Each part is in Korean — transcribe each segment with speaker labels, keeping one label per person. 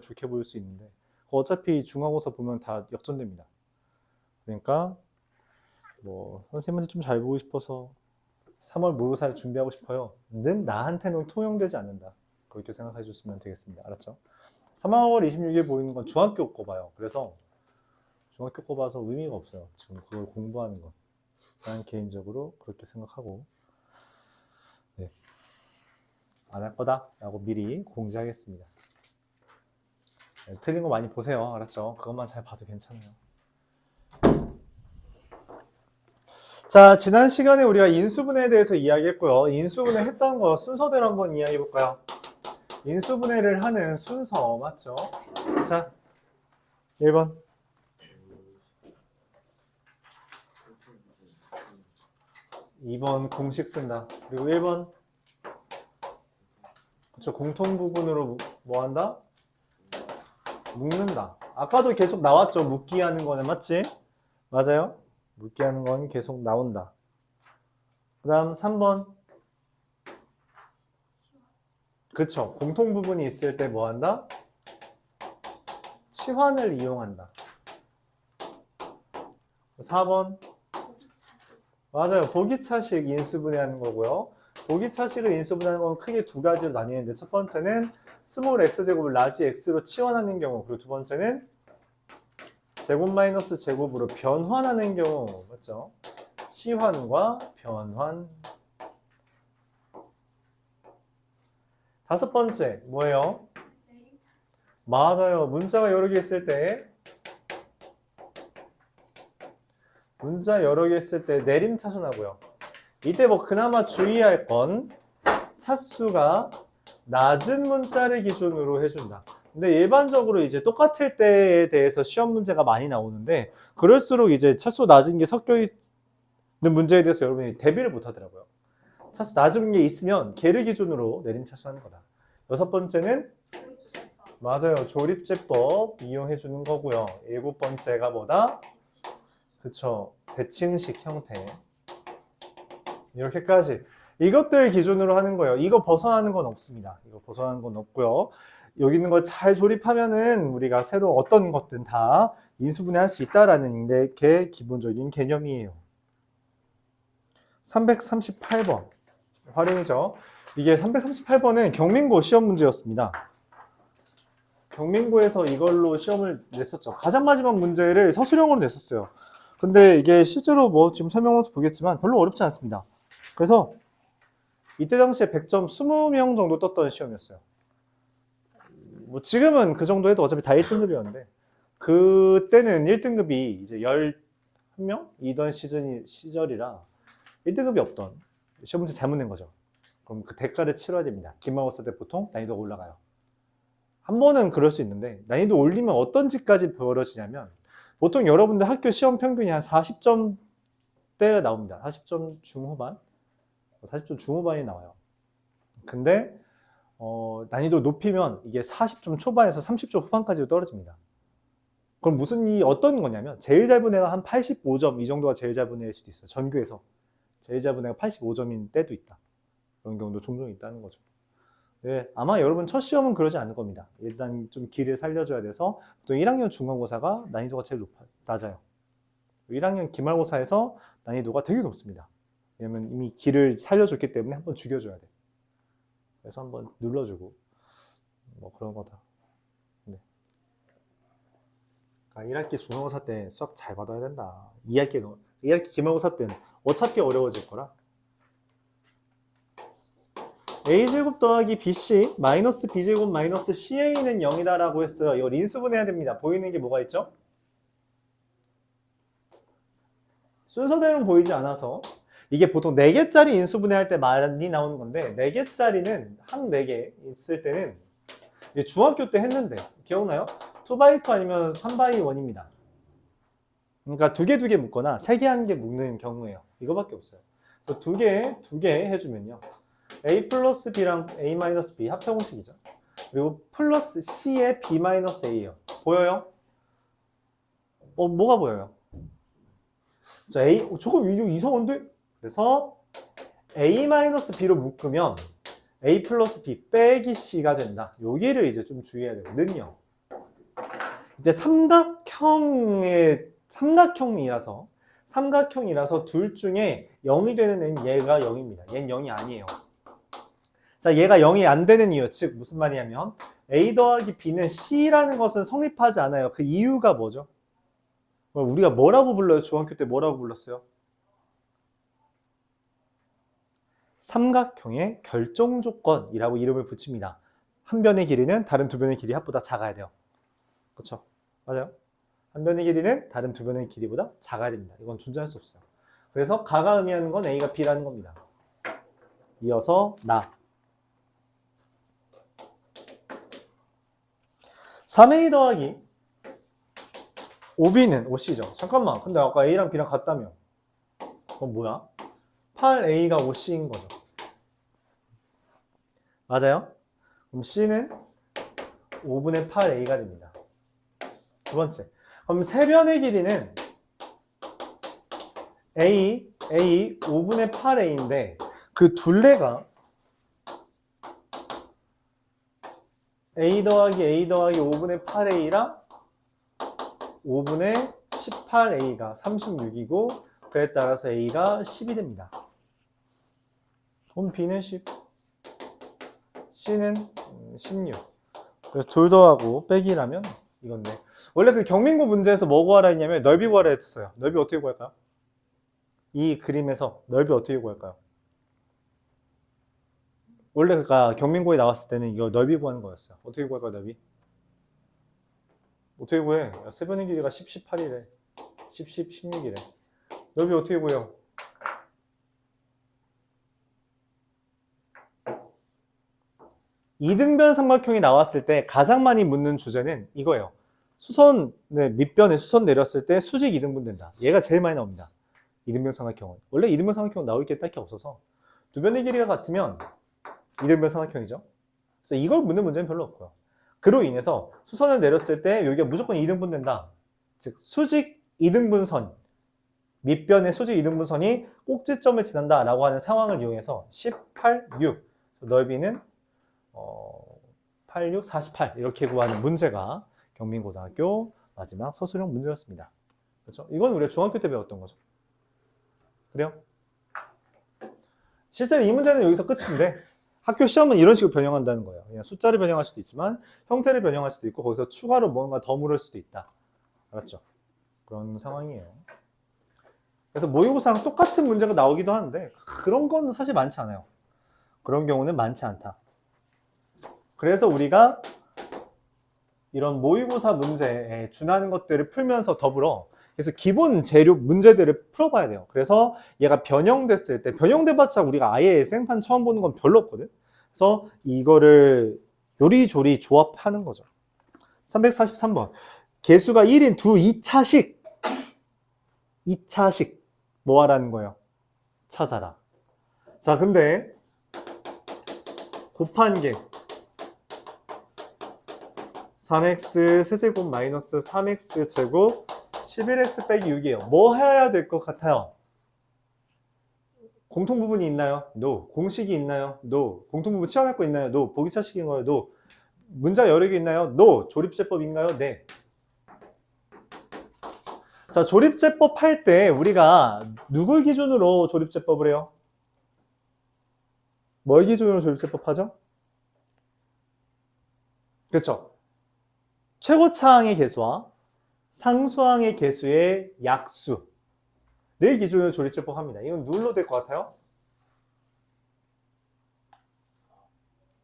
Speaker 1: 좋게 보일 수 있는데 어차피 중간고사 보면 다 역전됩니다. 그러니까 뭐 선생님한테 좀 잘 보고 싶어서 3월 모의고사를 준비하고 싶어요 는 나한테는 통용되지 않는다. 그렇게 생각해 주시면 되겠습니다. 알았죠? 3월 26일 보이는 건 중학교 거 봐요. 그래서 중학교 거 봐서 의미가 없어요. 지금 그걸 공부하는 건. 난 개인적으로 그렇게 생각하고 네. 안 할 거다 라고 미리 공지하겠습니다. 네, 틀린 거 많이 보세요. 알았죠? 그것만 잘 봐도 괜찮아요. 자, 지난 시간에 우리가 인수분해에 대해서 이야기했고요. 인수분해 했던 거 순서대로 한번 이야기해 볼까요? 인수분해를 하는 순서 맞죠? 자, 1번 2번 공식 쓴다. 그리고 1번 그렇죠. 공통 부분으로 뭐 한다? 묶는다. 아까도 계속 나왔죠. 묶기 하는 거는 맞지? 맞아요? 묶기 하는 건 계속 나온다. 그 다음 3번 그쵸. 공통 부분이 있을 때 뭐 한다? 치환을 이용한다. 4번 맞아요. 보기차식 인수분해하는 거고요. 보기차식을 인수분해하는 건 크게 두 가지로 나뉘는데 첫 번째는 스몰 x제곱을 라지 x로 치환하는 경우, 그리고 두 번째는 제곱 마이너스 제곱으로 변환하는 경우 맞죠? 치환과 변환. 다섯 번째 뭐예요? 맞아요. 문자가 여러 개 있을 때 내림차순하고요. 이때 뭐 그나마 주의할 건 차수가 낮은 문자를 기준으로 해준다. 근데 일반적으로 이제 똑같을 때에 대해서 시험 문제가 많이 나오는데 그럴수록 이제 차수 낮은 게 섞여 있는 문제에 대해서 여러분이 대비를 못 하더라고요. 차수 낮은 게 있으면 걔를 기준으로 내림차순하는 거다. 여섯 번째는 맞아요. 조립제법 이용해 주는 거고요. 일곱 번째가 뭐다? 그쵸. 대칭식 형태. 이렇게까지. 이것들 기준으로 하는 거예요. 이거 벗어나는 건 없습니다. 이거 벗어나는 건 없고요. 여기 있는 걸 잘 조립하면은 우리가 새로 어떤 것든 다 인수분해 할 수 있다라는 게 기본적인 개념이에요. 338번. 활용이죠. 이게 338번은 경민고 시험 문제였습니다. 경민고에서 이걸로 시험을 냈었죠. 가장 마지막 문제를 서술형으로 냈었어요. 근데 이게 실제로 뭐 지금 설명해서 보겠지만 별로 어렵지 않습니다. 그래서 이때 당시에 100점 20명 정도 떴던 시험이었어요. 뭐 지금은 그 정도 해도 어차피 다 1등급이었는데 그때는 1등급이 이제 11명이던 시절이라 1등급이 없던 시험 문제 잘못 낸 거죠. 그럼 그 대가를 치러야 됩니다. 기말고사 때 보통 난이도가 올라가요. 한 번은 그럴 수 있는데 난이도 올리면 어떤 짓까지 벌어지냐면 보통 여러분들 학교 시험 평균이 한 40점대가 나옵니다. 40점 중후반? 40점 중후반이 나와요. 근데 난이도 높이면 이게 40점 초반에서 30점 후반까지도 떨어집니다. 그럼 어떤 거냐면 제일 잘 본 애가 한 85점 이 정도가 제일 잘 본 애일 수도 있어요. 전교에서 제일 잘 본 애가 85점인 때도 있다. 그런 경우도 종종 있다는 거죠. 네, 아마 여러분 첫 시험은 그러지 않을 겁니다. 일단 좀 길을 살려줘야 돼서 보통 1학년 중간고사가 난이도가 제일 낮아요. 1학년 기말고사에서 난이도가 되게 높습니다. 왜냐면 이미 길을 살려줬기 때문에 한번 죽여줘야 돼. 그래서 한번 눌러주고 뭐 그런 거다. 네. 그러니까 1학기 중간고사 때 수학 잘 받아야 된다. 2학기 기말고사 때는 어차피 어려워질 거라. a제곱 더하기 bc 마이너스 b제곱 마이너스 ca는 0이다 라고 했어요. 이거 인수분해해야 됩니다. 보이는 게 뭐가 있죠? 순서대로는 보이지 않아서 이게 보통 4개짜리 인수분해할 때 많이 나오는 건데 4개짜리는 한 4개 있을 때는 중학교 때 했는데 기억나요? 2x2 아니면 3x1입니다. 그러니까 2개 묶거나 3개 1개 묶는 경우예요. 이거밖에 없어요. 2개 해주면요. a 플러스 b랑 a 마이너스 b 합차공식이죠. 그리고 플러스 c의 b 마이너스 a예요. 보여요? 뭐가 보여요? 자, 저거 이상한데? 그래서 a 마이너스 b로 묶으면 a 플러스 b 빼기 c가 된다. 여기를 이제 좀 주의해야 돼요. 는요. 이제 삼각형이라서 둘 중에 0이 되는 애는 얘가 0입니다. 얘는 0이 아니에요. 자, 얘가 0이 안 되는 이유, 즉 무슨 말이냐면 A 더하기 B는 C라는 것은 성립하지 않아요. 그 이유가 뭐죠? 우리가 뭐라고 불러요? 중학교 때 뭐라고 불렀어요? 삼각형의 결정 조건이라고 이름을 붙입니다. 한 변의 길이는 다른 두 변의 길이 합보다 작아야 돼요. 그렇죠? 맞아요? 한 변의 길이는 다른 두 변의 길이보다 작아야 됩니다. 이건 존재할 수 없어요. 그래서 가가 의미하는 건 A가 B라는 겁니다. 이어서 나. 3A 더하기 5B는 OC죠. 잠깐만. 근데 아까 A랑 B랑 같다며. 그건 뭐야? 8A가 OC인 거죠. 맞아요? 그럼 C는 5분의 8A가 됩니다. 두 번째. 그럼 세 변의 길이는 A 5분의 8A인데 그 둘레가 A 더하기 5분의 8A랑 5분의 18A가 36이고 그에 따라서 A가 10이 됩니다. 그럼 B는 10, C는 16. 그래서 둘 더하고 빼기라면 이건데 원래 그 경민고 문제에서 뭐 구하라 했냐면 넓이 구하라 했었어요. 넓이 어떻게 구할까요? 이 그림에서 넓이 어떻게 구할까요? 원래 그니까 경민고에 나왔을 때는 이거 넓이 구하는 거였어요. 어떻게 구할까요, 넓이? 어떻게 구해? 세변의 길이가 10, 18이래. 10, 16이래. 넓이 어떻게 구해요? 이등변 삼각형이 나왔을 때 가장 많이 묻는 주제는 이거예요. 수선, 밑변에 수선 내렸을 때 수직 이등분 된다. 얘가 제일 많이 나옵니다. 이등변 삼각형은. 원래 이등변 삼각형은 나올 게 딱히 없어서 두 변의 길이가 같으면 이등변 삼각형이죠. 그래서 이걸 묻는 문제는 별로 없고요. 그로 인해서 수선을 내렸을 때 여기가 무조건 이등분 된다. 즉 수직 이등분선, 밑변의 수직 이등분선이 꼭지점을 지난다 라고 하는 상황을 이용해서 18, 6 넓이는 8, 6, 48 이렇게 구하는 문제가 경민고등학교 마지막 서술형 문제였습니다. 그렇죠? 이건 우리가 중학교 때 배웠던 거죠. 그래요? 실제로 이 문제는 여기서 끝인데 학교 시험은 이런 식으로 변형한다는 거예요. 그냥 숫자를 변형할 수도 있지만 형태를 변형할 수도 있고 거기서 추가로 뭔가 더 물을 수도 있다. 알았죠? 그런 상황이에요. 그래서 모의고사랑 똑같은 문제가 나오기도 하는데 그런 건 사실 많지 않아요. 그런 경우는 많지 않다. 그래서 우리가 이런 모의고사 문제에 준하는 것들을 풀면서 더불어 그래서 기본 재료 문제들을 풀어봐야 돼요. 그래서 얘가 변형됐을 때 변형돼봤자 우리가 아예 생판 처음 보는 건 별로 없거든. 그래서 이거를 요리조리 조합하는 거죠. 343번 개수가 1인 두 2차식 뭐 하라는 거예요? 찾아라. 자 근데 곱한 게 3x 세제곱 마이너스 3x 제곱 11x 빼기 6이에요. 뭐 해야 될 것 같아요? 공통부분이 있나요? No. 공식이 있나요? No. 공통부분 치환할 거 있나요? No. 보기차식인가요? No. 문자 여러 개 있나요? No. 조립제법인가요? 네. 자, 조립제법 할 때 우리가 누굴 기준으로 조립제법을 해요? 뭘 기준으로 조립제법 하죠? 그렇죠. 최고차항의 개수와 상수항의 개수의 약수를 기준으로 조립제법 합니다. 이건 누굴로 될 것 같아요?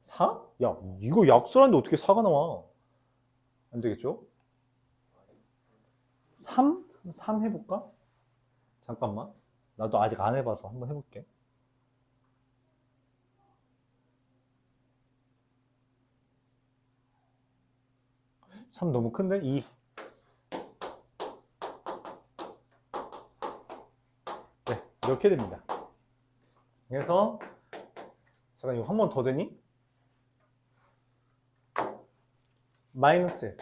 Speaker 1: 4? 야, 이거 약수라는데 어떻게 4가 나와? 안 되겠죠? 3? 3 해볼까? 잠깐만. 나도 아직 안 해봐서 한번 해볼게. 3 너무 큰데? 2. 네, 이렇게 됩니다. 그래서 잠깐 이거 한 번 더 되니? 마이너스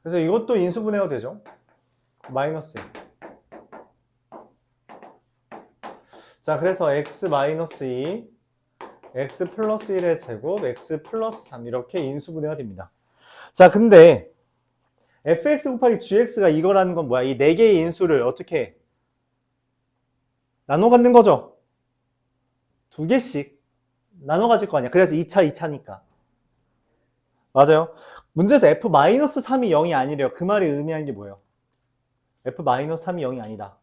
Speaker 1: 그래서 이것도 인수분해가 되죠. 마이너스 자 그래서 x 마이너스 2 x 플러스 1의 제곱, x 플러스 3 이렇게 인수분해가 됩니다. 자, 근데 fx 곱하기 gx가 이거라는 건 뭐야? 이 4개의 인수를 어떻게 나눠 갖는 거죠? 2개씩 나눠 가질 거 아니야. 그래야지 2차니까. 맞아요. 문제에서 f-3이 0이 아니래요. 그 말이 의미하는 게 뭐예요? f-3이 0이 아니다.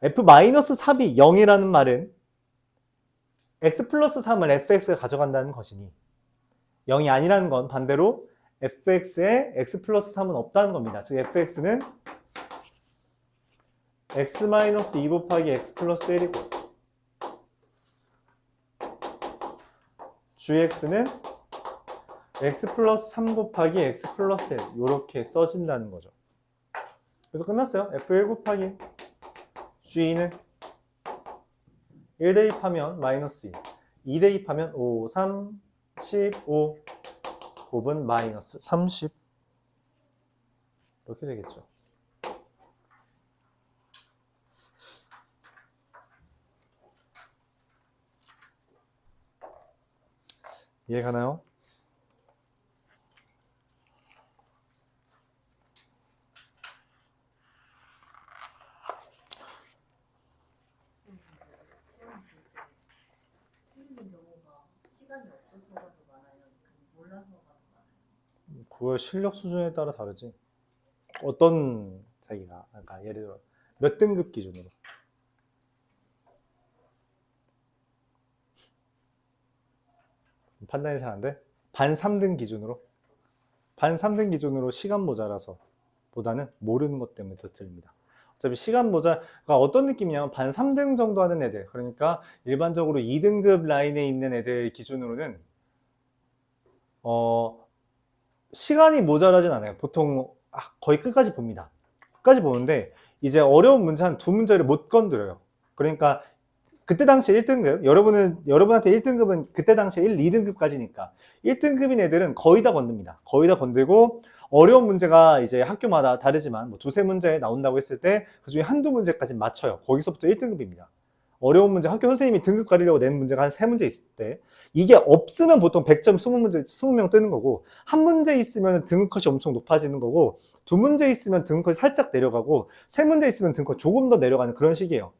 Speaker 1: f-3이 0이라는 말은 x 플러스 3을 fx가 가져간다는 것이니 0이 아니라는 건 반대로 fx에 x 플러스 3은 없다는 겁니다. 즉 fx는 x-2 곱하기 x 플러스 1이고 gx는 x 플러스 3 곱하기 x 플러스 1 이렇게 써진다는 거죠. 그래서 끝났어요. f1 곱하기 g는 1 대입하면 마이너스 2 대입하면 5, 3, 15 곱은 마이너스 30 이렇게 되겠죠. 이해 가나요?
Speaker 2: 시간이 없어서가 더 많아요? 몰라서가 더 많아요?
Speaker 1: 그걸 실력 수준에 따라 다르지. 어떤 자기가 그러니까 예를 들어 몇 등급 기준으로 판단이 잘 안 돼? 반 3등 기준으로 반 3등 기준으로 시간 모자라서 보다는 모르는 것 때문에 더 틀립니다. 어차피 시간 모자가 어떤 느낌이냐면 반 3등 정도 하는 애들, 그러니까 일반적으로 2등급 라인에 있는 애들 기준으로는 시간이 모자라진 않아요. 보통 거의 끝까지 봅니다. 끝까지 보는데 이제 어려운 문제 한 2문제를 못 건드려요. 그러니까 그때 당시 1등급, 여러분한테 1등급은 그때 당시 1, 2등급까지니까 1등급인 애들은 거의 다 건듭니다. 거의 다 건들고 어려운 문제가 이제 학교마다 다르지만 뭐 2-3문제 나온다고 했을 때 그중에 한두 문제까지 맞춰요. 거기서부터 1등급입니다. 어려운 문제 학교 선생님이 등급 가리려고 낸 문제가 한 3문제 있을 때 이게 없으면 보통 100점 20명 뜨는 거고 한 문제 있으면 등급컷이 엄청 높아지는 거고 2문제 있으면 등급컷이 살짝 내려가고 3문제 있으면 등급컷 조금 더 내려가는 그런 식이에요.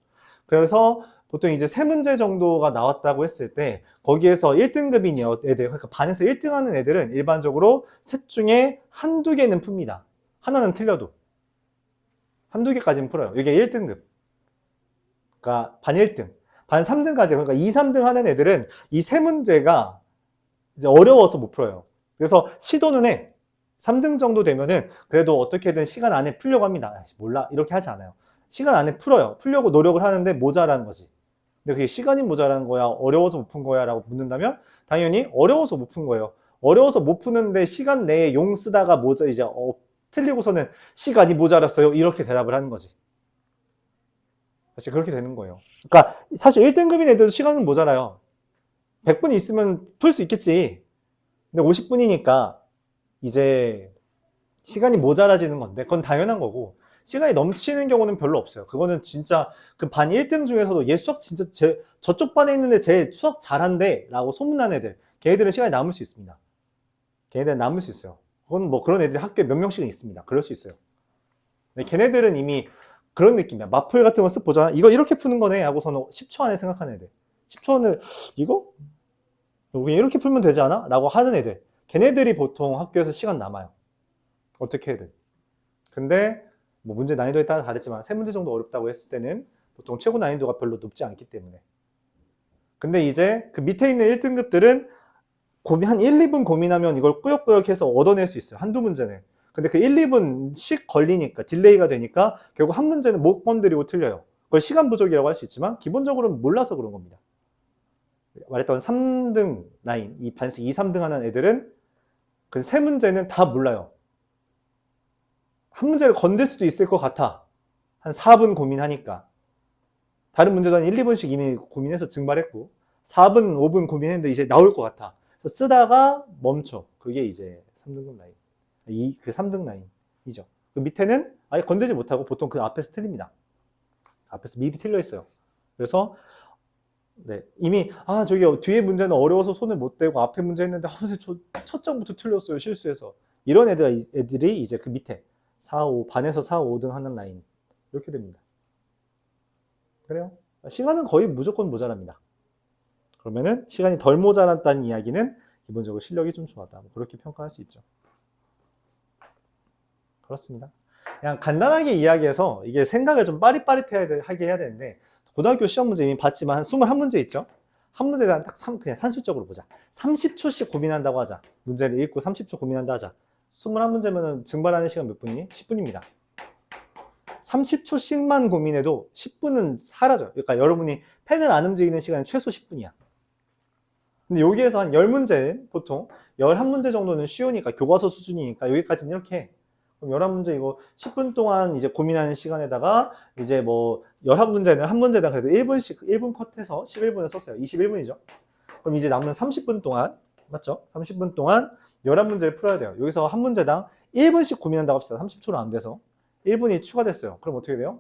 Speaker 1: 그래서 보통 이제 3문제 정도가 나왔다고 했을 때 거기에서 1등급인 애들, 그러니까 반에서 1등 하는 애들은 일반적으로 셋 중에 한두 개는 풉니다. 하나는 틀려도 한두 개까지는 풀어요. 이게 1등급. 그러니까 반 1등, 반 3등까지, 그러니까 2, 3등 하는 애들은 이 3문제가 이제 어려워서 못 풀어요. 그래서 시도는 해. 3등 정도 되면은 그래도 어떻게든 시간 안에 풀려고 합니다. 몰라 이렇게 하지 않아요. 시간 안에 풀어요. 풀려고 노력을 하는데 모자라는 거지. 근데 그게 시간이 모자란 거야, 어려워서 못 푼 거야 라고 묻는다면 당연히 어려워서 못 푼 거예요. 어려워서 못 푸는데 시간 내에 용 쓰다가 틀리고서는 시간이 모자랐어요 이렇게 대답을 하는 거지. 사실 그렇게 되는 거예요. 그러니까 사실 1등급인 애들도 시간은 모자라요. 100분이 있으면 풀 수 있겠지. 근데 50분이니까 이제 시간이 모자라지는 건데 그건 당연한 거고, 시간이 넘치는 경우는 별로 없어요. 그거는 진짜 그 반 1등 중에서도 얘 수학 진짜 저쪽 반에 있는데 쟤 수학 잘한대 라고 소문난 애들, 걔네들은 시간이 남을 수 있습니다. 걔네들은 남을 수 있어요. 그건 뭐 그런 애들이 학교에 몇 명씩은 있습니다. 그럴 수 있어요. 근데 걔네들은 이미 그런 느낌이야. 마플 같은 거 쓱 보잖아. 이거 이렇게 푸는 거네 하고서는 10초 안에 생각하는 애들. 10초 안에 이거? 그냥 이렇게 풀면 되지 않아? 라고 하는 애들. 걔네들이 보통 학교에서 시간 남아요. 어떻게 해야 돼? 근데 뭐 문제 난이도에 따라 다르지만 3문제 정도 어렵다고 했을 때는 보통 최고 난이도가 별로 높지 않기 때문에. 근데 이제 그 밑에 있는 1등급들은 한 1, 2분 고민하면 이걸 꾸역꾸역 해서 얻어낼 수 있어요. 한두 문제는. 근데 그 1, 2분씩 걸리니까, 딜레이가 되니까 결국 한 문제는 못 건드리고 틀려요. 그걸 시간 부족이라고 할 수 있지만 기본적으로는 몰라서 그런 겁니다. 말했던 3등 라인, 이 반씩 2, 3등 하는 애들은 그 3문제는 다 몰라요. 한 문제를 건들 수도 있을 것 같아. 한 4분 고민하니까. 다른 문제도 한 1, 2분씩 이미 고민해서 증발했고 4분, 5분 고민했는데 이제 나올 것 같아. 그래서 쓰다가 멈춰. 그게 이제 3등급 라인. 그 3등 라인이죠. 그 밑에는 아예 건들지 못하고 보통 그 앞에서 틀립니다. 앞에서 미리 틀려 있어요. 그래서 네, 이미 저기 뒤에 문제는 어려워서 손을 못 대고 앞에 문제 했는데 선생님 첫 장부터 틀렸어요 실수해서 이런 애들이 이제 그 밑에 4, 5 반에서 4, 5등 하는 라인 이렇게 됩니다. 그래요? 시간은 거의 무조건 모자랍니다. 그러면은 시간이 덜 모자랐다는 이야기는 기본적으로 실력이 좀 좋았다. 그렇게 평가할 수 있죠. 그렇습니다. 그냥 간단하게 이야기해서 이게 생각을 좀 빠릿빠릿하게 해야 되는데 고등학교 시험 문제 이미 봤지만 한 21문제 있죠? 한 문제에 대한 딱 그냥 산술적으로 보자. 30초씩 고민한다고 하자. 문제를 읽고 30초 고민한다 하자. 21문제면 증발하는 시간 몇 분이니? 10분입니다. 30초씩만 고민해도 10분은 사라져요. 그러니까 여러분이 펜을 안 움직이는 시간은 최소 10분이야. 근데 여기에서 한 10문제, 보통 11문제 정도는 쉬우니까 교과서 수준이니까 여기까지는 이렇게 해. 그럼 11문제 이거 10분 동안 이제 고민하는 시간에다가 이제 뭐 11문제는 한 문제당 그래도 1분 컷해서 11분을 썼어요. 21분이죠. 그럼 이제 남는 30분 동안, 맞죠? 30분 동안 11문제를 풀어야 돼요. 여기서 한 문제당 1분씩 고민한다고 합시다. 30초로 안 돼서. 1분이 추가됐어요. 그럼 어떻게 돼요?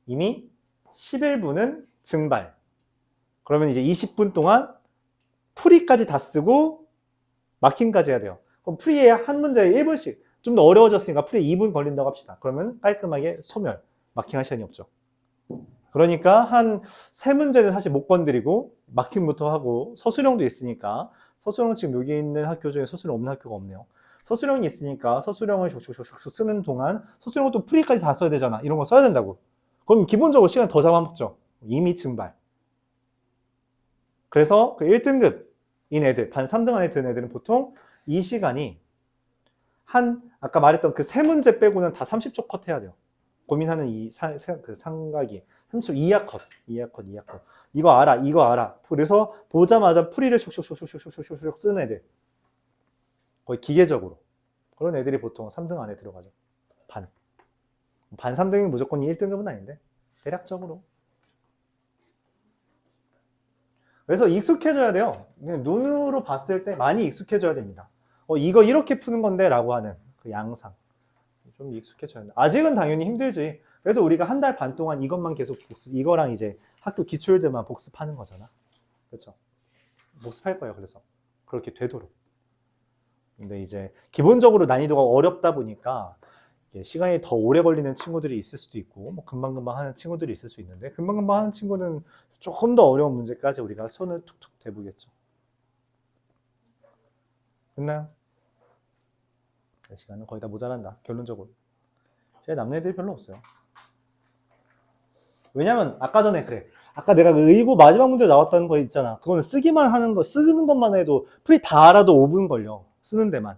Speaker 1: 이미 11분은 증발. 그러면 이제 20분 동안 풀이까지 다 쓰고 마킹까지 해야 돼요. 그럼 풀이에 한 문제에 1분씩 좀 더 어려워졌으니까 풀이에 2분 걸린다고 합시다. 그러면 깔끔하게 소멸, 마킹할 시간이 없죠. 그러니까 한 3문제는 사실 못 건드리고 마킹부터 하고 서술형도 있으니까 서술형 지금 여기 있는 학교 중에 서술형 없는 학교가 없네요. 서술형이 있으니까 서술형을 슉슉슉슉 쓰는 동안 서술형은 또 풀이까지 다 써야 되잖아. 이런 거 써야 된다고. 그럼 기본적으로 시간 더 잡아먹죠. 이미 증발. 그래서 그 1등급인 애들, 반 3등 안에 드는 애들은 보통 이 시간이 아까 말했던 그 3문제 빼고는 다 30초 컷 해야 돼요. 고민하는 그 상각이 30초 이하 컷. 이거 알아. 그래서 보자마자 풀이를 슉슉슉슉슉슉슉 쓰는 애들. 거의 기계적으로. 그런 애들이 보통 3등 안에 들어가죠. 반 3등이 무조건 1등급은 아닌데 대략적으로. 그래서 익숙해져야 돼요. 눈으로 봤을 때 많이 익숙해져야 됩니다. 이거 이렇게 푸는 건데 라고 하는 그 양상 좀 익숙해져야 돼. 아직은 당연히 힘들지. 그래서 우리가 한 달 반 동안 이것만 계속 복습, 이거랑 이제 학교 기출들만 복습하는 거잖아. 그렇죠? 복습할 거예요. 그래서 그렇게 되도록. 근데 이제 기본적으로 난이도가 어렵다 보니까 시간이 더 오래 걸리는 친구들이 있을 수도 있고 뭐 금방금방 하는 친구들이 있을 수 있는데 금방금방 하는 친구는 조금 더 어려운 문제까지 우리가 손을 툭툭 대보겠죠. 됐나요? 시간은 거의 다 모자란다. 결론적으로 시간이 남는 애들이 별로 없어요. 왜냐면 아까 전에 아까 내가 그 의고 마지막 문제 나왔다는 거 있잖아. 그거는 쓰기만 하는 거, 쓰는 것만 해도 풀이 다 알아도 5분 걸려. 쓰는 데만.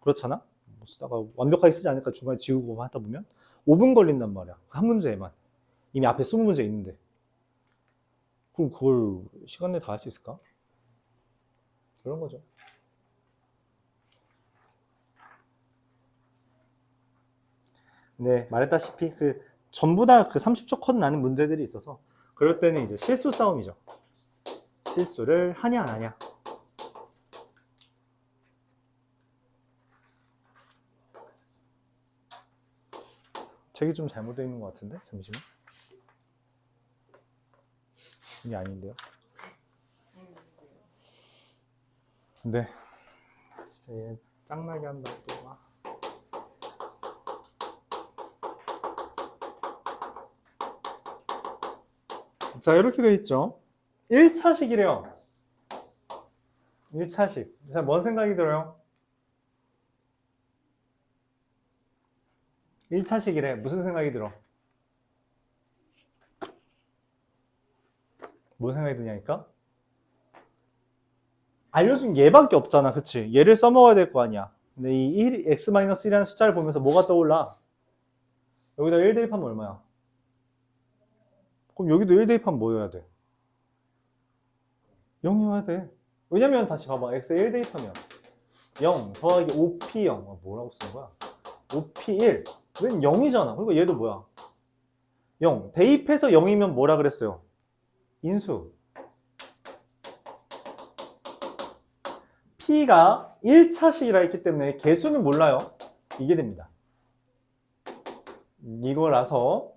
Speaker 1: 그렇잖아? 뭐 쓰다가 완벽하게 쓰지 않으니까 중간에 지우고 하다 보면 5분 걸린단 말이야. 한 문제에만. 이미 앞에 20문제 있는데. 그럼 그걸 시간 내에 다 할 수 있을까? 그런 거죠. 네, 말했다시피 전부 다 그 30초 컷 나는 문제들이 있어서 그럴 때는 이제 실수 싸움이죠. 실수를 하냐 안 하냐. 책이 좀 잘못되어 있는 것 같은데? 잠시만. 이게 아닌데요? 네. 이제 짱나게 한다 또. 자, 이렇게 되어 있죠. 1차식이래요. 1차식. 자, 뭔 생각이 들어요? 1차식이래. 무슨 생각이 들어? 뭔 생각이 드냐니까? 알려준 얘밖에 없잖아. 그치? 얘를 써먹어야 될 거 아니야. 근데 이 x-1이라는 숫자를 보면서 뭐가 떠올라? 여기다 1 대입하면 얼마야? 그럼 여기도 1 대입하면 뭐 해야 돼? 0이어야 돼. 왜냐면 다시 봐봐. x에 1 대입하면 0 더하기 5p0. 뭐라고 쓴 거야? 5p1. 웬 0이잖아. 그리고 얘도 뭐야? 0. 대입해서 0이면 뭐라 그랬어요? 인수. p가 1차식이라 했기 때문에 개수는 몰라요. 이게 됩니다. 이거라서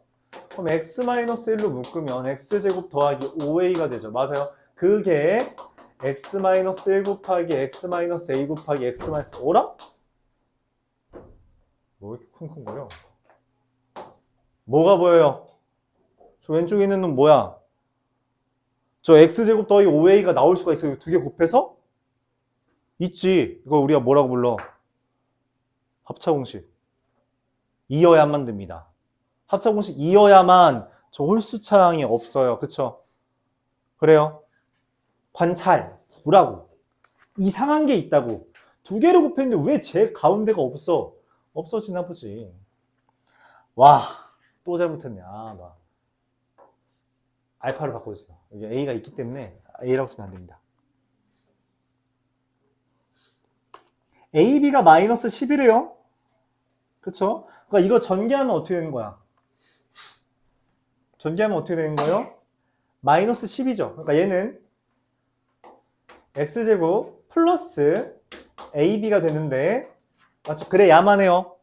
Speaker 1: 그럼 x-1로 묶으면 x제곱 더하기 5a가 되죠. 맞아요. 그게 x-1 곱하기 x-a 곱하기 x-, 어라? 뭐 이렇게 쿵쿵거려? 뭐가 보여요? 저 왼쪽에 있는 놈 뭐야? 저 x제곱 더하기 5a가 나올 수가 있어요. 두 개 곱해서? 있지. 이거 우리가 뭐라고 불러? 합차공식. 이어야만 됩니다. 합차공식 이어야만 저 홀수차항이 없어요. 그쵸? 그래요. 관찰. 보라고. 이상한 게 있다고. 두 개를 곱했는데 왜 제 가운데가 없어? 없어지나 보지. 와, 또 잘못했네. 아, 나. 알파를 바꿔주세요. 여기 A가 있기 때문에 A라고 쓰면 안 됩니다. AB가 마이너스 10이래요. 그쵸? 그러니까 이거 전개하면 어떻게 되는 거야? 전개하면 어떻게 되는 거예요? 마이너스 10이죠. 그러니까 얘는 X제곱 플러스 AB가 되는데, 맞죠? 그래야만 해요.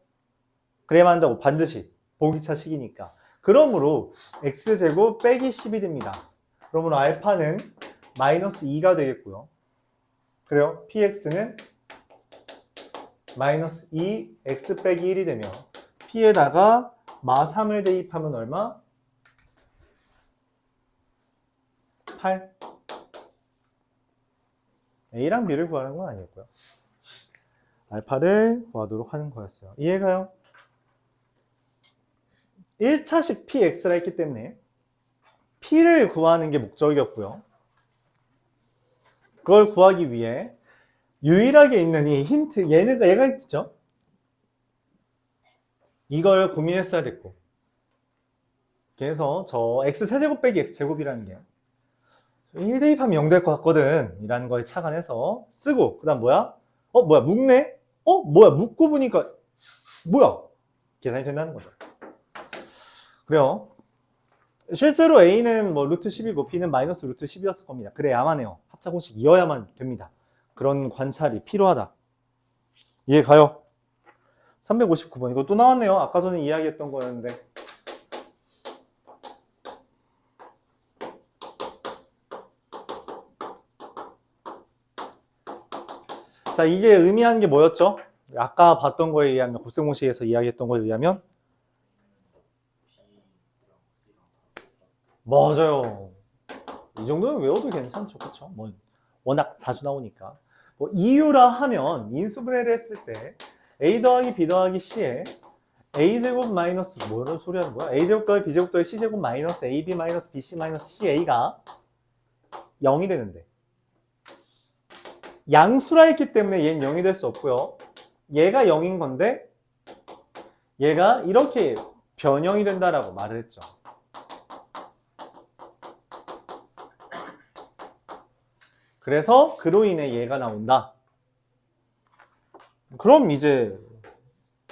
Speaker 1: 그래야만 한다고 반드시. 보기차 식이니까. 그러므로 X제곱 빼기 10이 됩니다. 그러므로 알파는 마이너스 2가 되겠고요. 그래요? PX는 마이너스 2, X 빼기 1이 되며 P에다가 마 3을 대입하면 얼마? 8. A랑 B를 구하는 건 아니었고요. 알파를 구하도록 하는 거였어요. 이해가요? 1차식 PX라 했기 때문에 P를 구하는 게 목적이었고요. 그걸 구하기 위해 유일하게 있는 이 힌트, 얘가 힌트죠? 이걸 고민했어야 됐고. 그래서 저 X세제곱 빼기 X제곱이라는 게 1 대입하면 0 될 것 같거든 이라는 걸 착안해서 쓰고, 그 다음 뭐야? 뭐야 묶네? 뭐야 묶고 보니까 뭐야? 계산이 된다는 거죠. 그래요. 실제로 A는 뭐 루트 10이고 B는 마이너스 루트 10이었을 겁니다. 그래야만 해요. 합차공식 이어야만 됩니다. 그런 관찰이 필요하다. 이해 가요? 359번. 이거 또 나왔네요. 아까 전에 이야기했던 거였는데. 자, 이게 의미하는 게 뭐였죠? 아까 봤던 거에 의하면, 곱셈공식에서 이야기했던 거에 의하면? 맞아요. 이 정도는 외워도 괜찮죠. 그쵸? 뭐, 워낙 자주 나오니까. 뭐, 이유라 하면, 인수분해를 했을 때, A 더하기 B 더하기 C에 A제곱 마이너스, 뭐라는 소리 하는 거야? A제곱 더하기 B제곱 더하기 C제곱 마이너스 AB 마이너스 BC 마이너스 CA가 0이 되는데. 양수라 했기 때문에 얘는 0이 될 수 없고요. 얘가 0인 건데, 얘가 이렇게 변형이 된다라고 말을 했죠. 그래서 그로 인해 얘가 나온다. 그럼 이제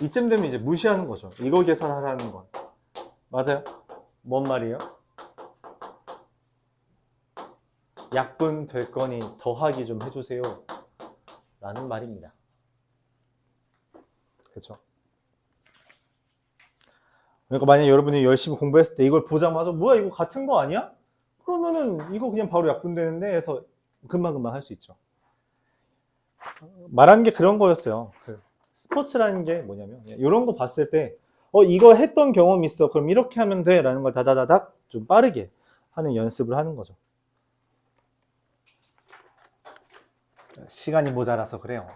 Speaker 1: 이쯤 되면 이제 무시하는 거죠. 이거 계산하라는 건. 맞아요? 뭔 말이에요? 약분 될 거니 더하기 좀 해주세요. 라는 말입니다. 그렇죠? 그러니까 만약에 여러분이 열심히 공부했을 때 이걸 보자마자 뭐야 이거 같은 거 아니야? 그러면은 이거 그냥 바로 약분되는데 해서 금방금방 할 수 있죠. 말하는 게 그런 거였어요. 스포츠라는 게 뭐냐면 이런 거 봤을 때 이거 했던 경험이 있어. 그럼 이렇게 하면 돼. 라는 걸 다다다닥 좀 빠르게 하는 연습을 하는 거죠. 시간이 모자라서 그래요.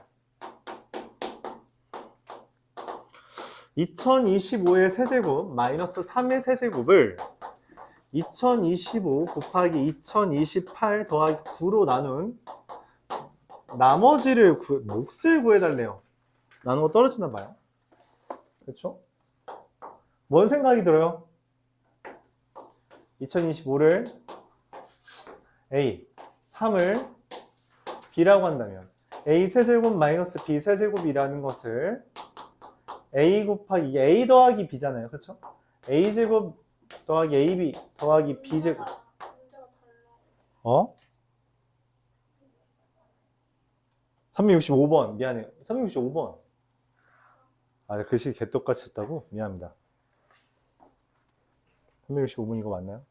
Speaker 1: 2025의 세제곱 마이너스 3의 세제곱을 2025 곱하기 2028 더하기 9로 나눈 나머지를 몫을 구해달래요. 나누고 떨어지나 봐요. 그렇죠? 뭔 생각이 들어요? 2025를 A, 3을 B라고 한다면 A 세제곱 마이너스 B 세제곱이라는 것을 A 곱하기 A 더하기 B잖아요. 그렇죠? A 제곱 더하기 AB 더하기 B 제곱. 365번. 미안해요. 365번. 아, 글씨 개똑같이 쳤다고? 미안합니다. 365분 이거 맞나요?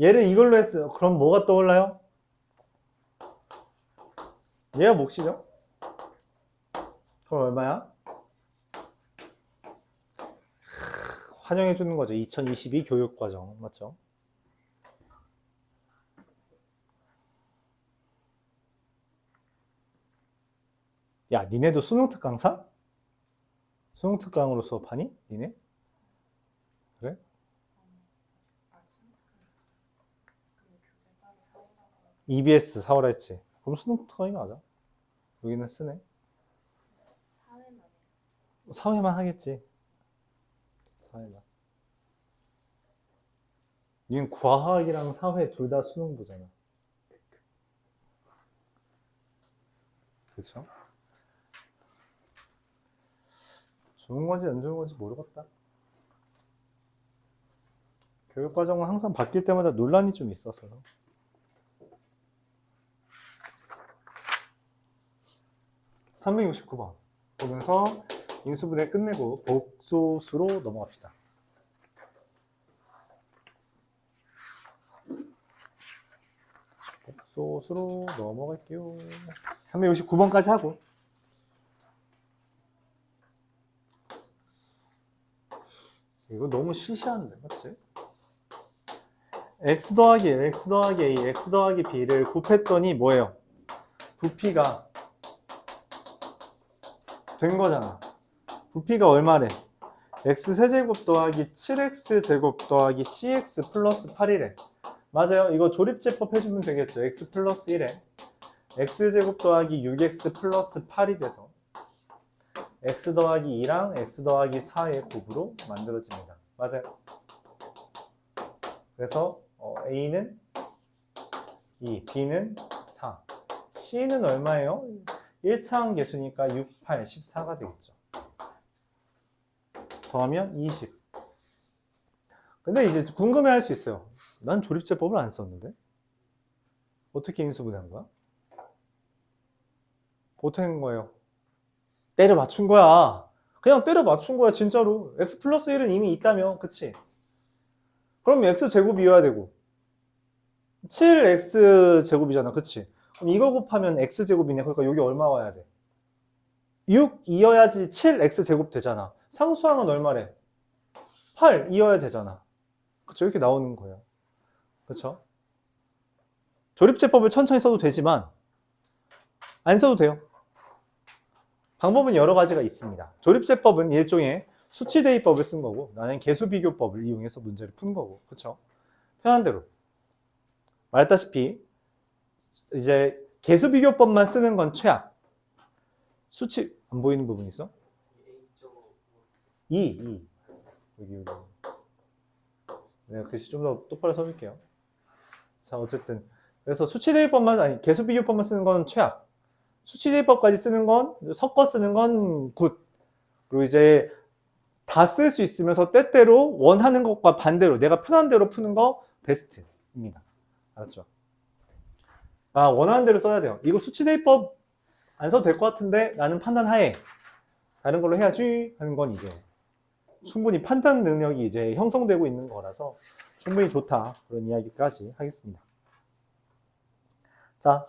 Speaker 1: 얘를 이걸로 했어요. 그럼 뭐가 떠올라요? 얘가 몫이죠? 그럼 얼마야? 환영해 주는 거죠. 2022 교육과정. 맞죠? 야, 니네도 수능 특강사? 수능 특강으로 수업하니? 니네? 그래? EBS 사오라 했지. 그럼 수능 특강이 맞아. 여기는 쓰네.
Speaker 2: 사회만 해.
Speaker 1: 사회만 하겠지. 사회만. 니는 과학이랑 사회 둘 다 수능 보잖아. 그쵸? 좋은 건지 안 좋은 건지 모르겠다. 교육과정은 항상 바뀔 때마다 논란이 좀 있어서. (369번) 보면서 인수분해 끝내고 복소수로 넘어갑시다. 복소수로 넘어갈게요. 369번까지 하고. 이거 너무 시시한데, 맞지? x 더하기 1, x 더하기 a, x 더하기 b를 곱했더니 뭐예요? 부피가 된 거잖아. 부피가 얼마래? x 세제곱 더하기 7x 제곱 더하기 cx 플러스 8이래. 맞아요. 이거 조립제법 해주면 되겠죠. x 플러스 1에 x 제곱 더하기 6x 플러스 8이 돼서 x 더하기 2랑 x 더하기 4의 곱으로 만들어집니다. 맞아요. 그래서 A는 2, B는 4, C는 얼마예요? 1차항 계수니까 6, 8, 14가 되겠죠. 더하면 20. 근데 이제 궁금해할 수 있어요. 난 조립제법을 안 썼는데? 어떻게 인수분해한 거야? 어떻게 한 거예요? 때려 맞춘 거야. 그냥 때려 맞춘 거야, 진짜로. x 플러스 1은 이미 있다며, 그치? 그럼 x 제곱이어야 되고 7x 제곱이잖아, 그치? 그럼 이거 곱하면 x 제곱이네. 그러니까 여기 얼마 와야 돼? 6이어야지 7x 제곱 되잖아. 상수항은 얼마래? 8이어야 되잖아. 그쵸? 이렇게 나오는 거예요. 그쵸? 조립제법을 천천히 써도 되지만 안 써도 돼요. 방법은 여러 가지가 있습니다. 조립제법은 일종의 수치대입법을 쓴 거고 나는 계수비교법을 이용해서 문제를 푼 거고, 그쵸? 편한 대로. 말했다시피 이제 계수비교법만 쓰는 건 최악. 수치 안 보이는 부분 있어? 2. 여기. 내가 글씨 좀 더 똑바로 써줄게요. 자, 어쨌든 그래서 수치대입법만, 아니 계수비교법만 쓰는 건 최악. 수치대입법까지 쓰는 건, 섞어 쓰는 건 굿. 그리고 이제 다 쓸 수 있으면서 때때로 원하는 것과 반대로 내가 편한 대로 푸는 거 베스트입니다. 알았죠? 아, 원하는 대로 써야 돼요. 이거 수치대입법 안 써도 될 것 같은데 나는 판단하에 다른 걸로 해야지 하는 건 이제 충분히 판단 능력이 이제 형성되고 있는 거라서 충분히 좋다. 그런 이야기까지 하겠습니다. 자,